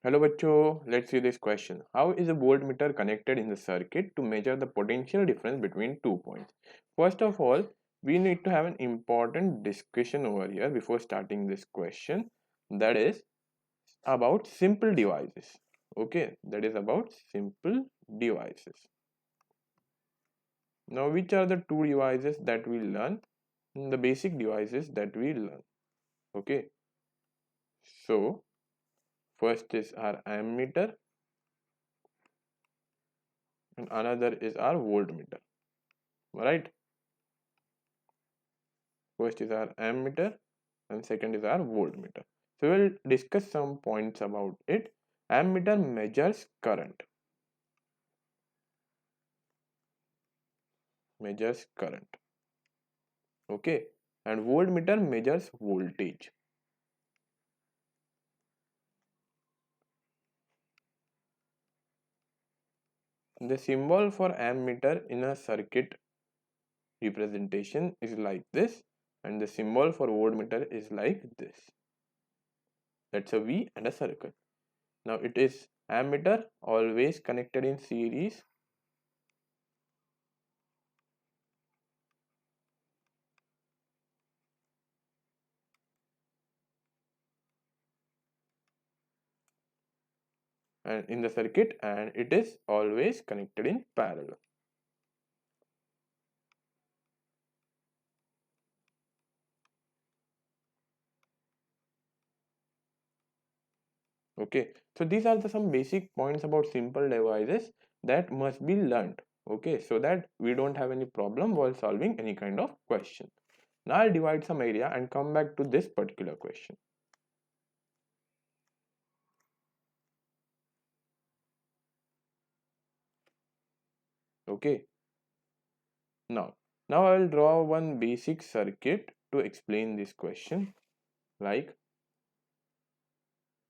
Hello bachcho, let's see this question. How is a voltmeter connected in the circuit to measure the potential difference between 2 points? First of all, we need to have an important discussion over here before starting this question, that is about simple devices. Okay, that is about simple devices. Now, which are the two devices that we learn? The basic devices that we learn. Okay, so first is our ammeter and another is our voltmeter. Right? First is our ammeter and second is our voltmeter. So we'll discuss some points about it. Ammeter measures current. Measures current. Okay. And voltmeter measures voltage. The symbol for ammeter in a circuit representation is like this, and the symbol for voltmeter is like this. That's a V and a circle. Now it is ammeter always connected in series, and in the circuit, and it is always connected in parallel. Okay, so these are some basic points about simple devices that must be learned. Okay, so that we don't have any problem while solving any kind of question. Now I'll divide some area and come back to this particular question. Okay, now I will draw one basic circuit to explain this question, like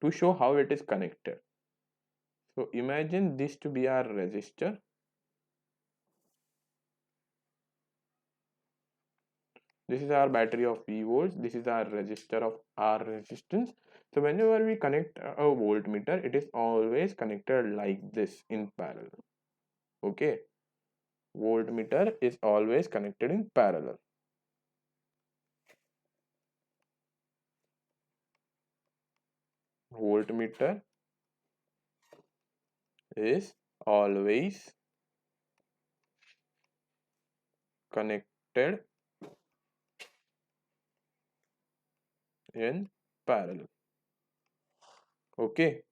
to show how it is connected. So imagine this to be our resistor. This is our battery of V volts. This is our resistor of R resistance. So whenever we connect a voltmeter, it is always connected like this in parallel. Okay. Voltmeter is always connected in parallel. Voltmeter is always connected in parallel. Okay.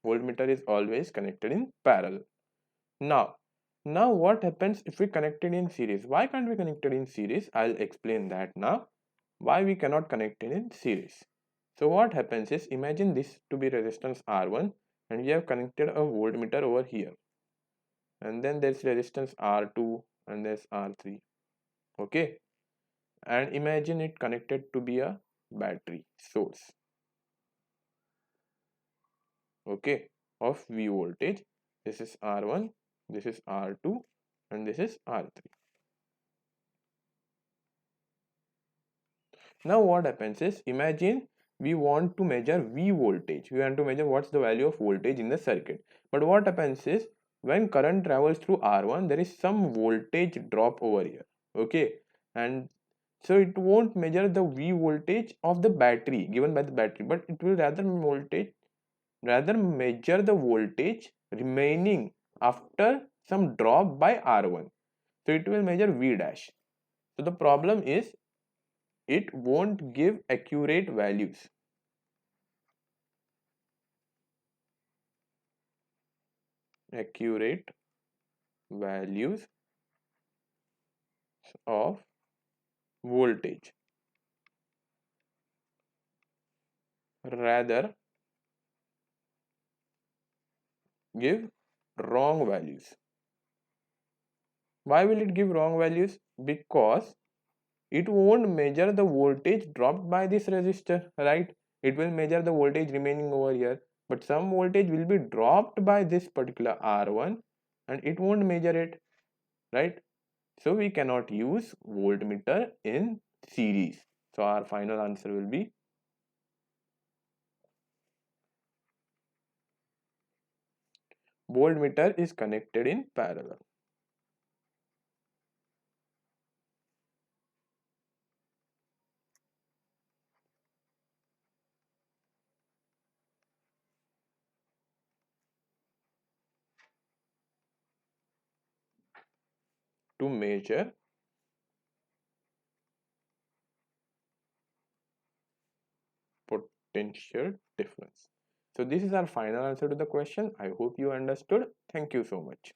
Voltmeter is always connected in parallel. Now, what happens if we connect it in series? Why can't we connect it in series? I'll explain that now. Why we cannot connect it in series? So what happens is, imagine this to be resistance R1 and we have connected a voltmeter over here. And then there's resistance R2 and there's R3. Okay. And imagine it connected to be a battery source. Okay. Of V voltage. This is R1, this is R2 and this is R3. Now what happens is, imagine we want to measure V voltage. We want to measure what's the value of voltage in the circuit. But what happens is, when current travels through R1, there is some voltage drop over here. Okay. And so it won't measure the V voltage of the battery given by the battery, but it will rather measure the voltage remaining after some drop by R1. So it will measure V dash. So the problem is, it won't give accurate values. Accurate values of voltage. Rather give wrong values. Why will it give wrong values? Because it won't measure the voltage dropped by this resistor, right? It will measure the voltage remaining over here, but some voltage will be dropped by this particular R1 and it won't measure it, right? So we cannot use voltmeter in series. So our final answer will be voltmeter is connected in parallel. To measure potential difference. So this is our final answer to the question. I hope you understood. Thank you so much.